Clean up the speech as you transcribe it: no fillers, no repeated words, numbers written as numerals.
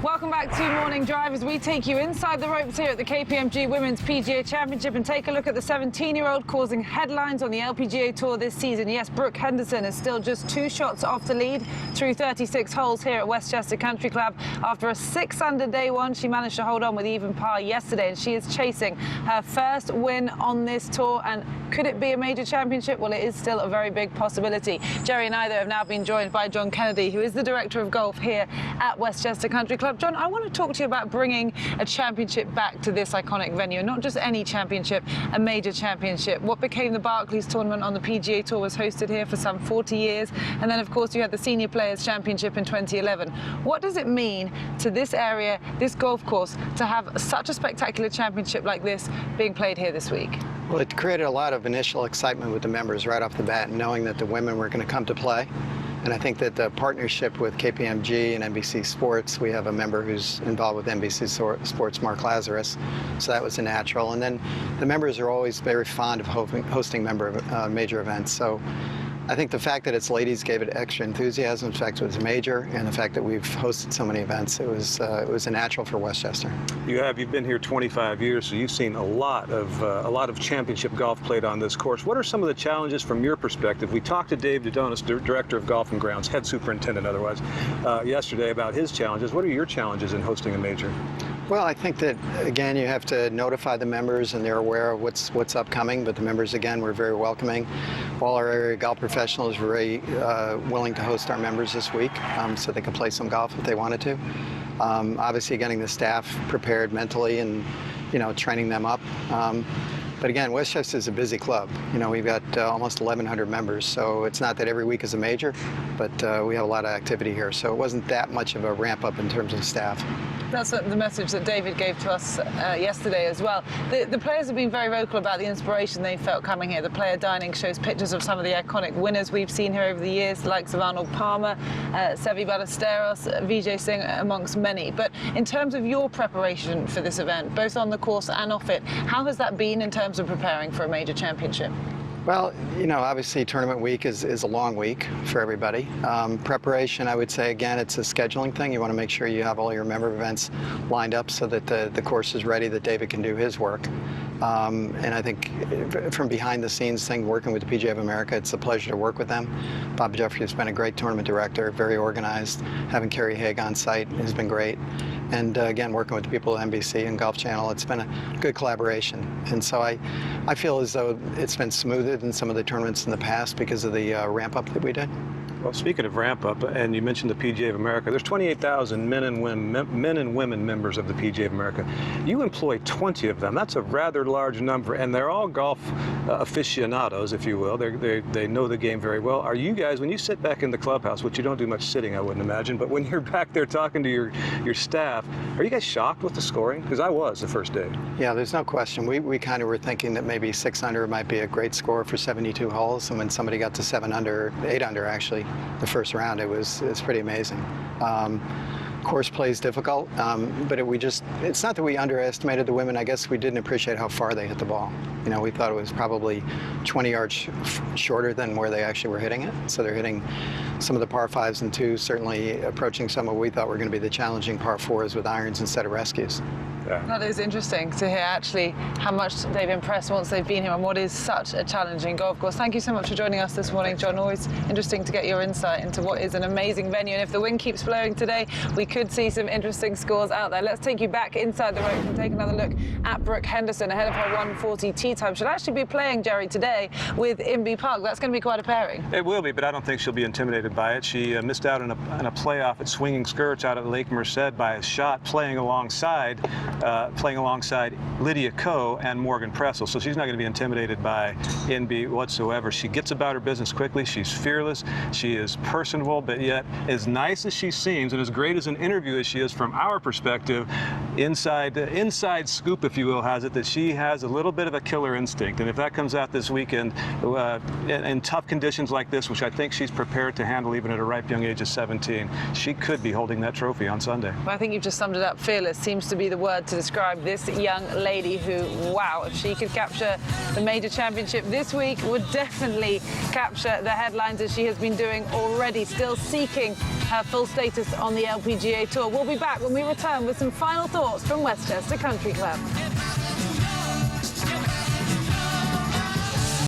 Welcome back to Morning Drive as we take you inside the ropes here at the KPMG Women's PGA Championship and take a look at the 17-year-old causing headlines on the LPGA Tour this season. Yes, Brooke Henderson is still just 2 shots off the lead through 36 holes here at Westchester Country Club. After a 6-under day one, she managed to hold on with even par yesterday, and she is chasing her first win on this tour. And could it be a major championship? Well, it is still a very big possibility. Jerry and I, though, have now been joined by John Kennedy, who is the Director of Golf here at Westchester Country Club. John, I want to talk to you about bringing a championship back to this iconic venue, and not just any championship, a major championship. What became the Barclays tournament on the PGA Tour was hosted here for some 40 years, and then, of course, you had the Senior Players Championship in 2011. What does it mean to this area, this golf course, to have such a spectacular championship like this being played here this week? Well, it created a lot of initial excitement with the members right off the bat, knowing that the women were going to come to play. And I think that the partnership with KPMG and NBC Sports, we have a member who's involved with NBC Sports, Mark Lazarus, so that was a natural. And then the members are always very fond of hosting major events. So I think the fact that it's ladies gave it extra enthusiasm. The fact it was major, and the fact that we've hosted so many events, it was a natural for Westchester. You've been here 25 years, so you've seen a lot of championship golf played on this course. What are some of the challenges from your perspective? We talked to Dave Dodonis, Director of Golf and Grounds, head superintendent otherwise, yesterday about his challenges. What are your challenges in hosting a major? Well, I think that, again, you have to notify the members, and they're aware of what's upcoming. But the members, again, were very welcoming. All our area golf professionals were very willing to host our members this week, so they could play some golf if they wanted to. Obviously, getting the staff prepared mentally and, training them up. But again, Westchester is a busy club. We've got almost 1,100 members, so it's not that every week is a major, but we have a lot of activity here. So it wasn't that much of a ramp up in terms of staff. That's the message that David gave to us yesterday as well. The players have been very vocal about the inspiration they felt coming here. The player dining shows pictures of some of the iconic winners we've seen here over the years, the likes of Arnold Palmer, Seve Ballesteros, Vijay Singh, amongst many. But in terms of your preparation for this event, both on the course and off it, how has that been in terms of preparing for a major championship? Well, obviously tournament week is a long week for everybody. Preparation, I would say, again, it's a scheduling thing. You want to make sure you have all your member events lined up so that the course is ready, that David can do his work. And I think from behind the scenes thing, working with the PGA of America, it's a pleasure to work with them. Bob Jeffrey has been a great tournament director, very organized. Having Kerry Haig on site has been great. And again, working with the people at NBC and Golf Channel, it's been a good collaboration. And so I feel as though it's been smoother than some of the tournaments in the past because of the ramp up that we did. Well, speaking of ramp up, and you mentioned the PGA of America, there's 28,000 men and women members of the PGA of America. You employ 20 of them. That's a rather large number, and they're all golf aficionados, if you will. They know the game very well. Are you guys, when you sit back in the clubhouse, which you don't do much sitting, I wouldn't imagine, but when you're back there talking to your staff, are you guys shocked with the scoring? Because I was the first day. Yeah, there's no question. We kind of were thinking that maybe 6 under might be a great score for 72 holes, and when somebody got to 7 under, 8 under actually, the first round, it's pretty amazing. Course play is difficult, but it's not that we underestimated the women. I guess we didn't appreciate how far they hit the ball. We thought it was probably 20 yards shorter than where they actually were hitting it. So they're hitting some of the par 5s and 2s, certainly approaching some of what we thought were going to be the challenging par 4s with irons instead of rescues. Yeah. That is interesting to hear actually how much they've impressed once they've been here on what is such a challenging golf course. Thank you so much for joining us this morning, John. Always interesting to get your insight into what is an amazing venue. And if the wind keeps blowing today, we could see some interesting scores out there. Let's take you back inside the ropes and take another look at Brooke Henderson ahead of her 1:40 tee time. She'll actually be playing, Jerry, today with Inbee Park. That's going to be quite a pairing. It will be, but I don't think she'll be intimidated by it. She missed out on a playoff at Swinging Skirts out at Lake Merced by a shot playing alongside Lydia Ko and Morgan Pressel. So she's not going to be intimidated by Inbee whatsoever. She gets about her business quickly. She's fearless. She is personable, but yet as nice as she seems and as great as an interview as she is from our perspective, inside scoop, if you will, has it that she has a little bit of a killer killer instinct. And if that comes out this weekend in tough conditions like this, which I think she's prepared to handle even at a ripe young age of 17, she could be holding that trophy on Sunday. Well, I think you've just summed it up. Fearless seems to be the word to describe this young lady who, wow, if she could capture the major championship this week, would definitely capture the headlines as she has been doing already, still seeking her full status on the LPGA Tour. We'll be back when we return with some final thoughts from Westchester Country Club.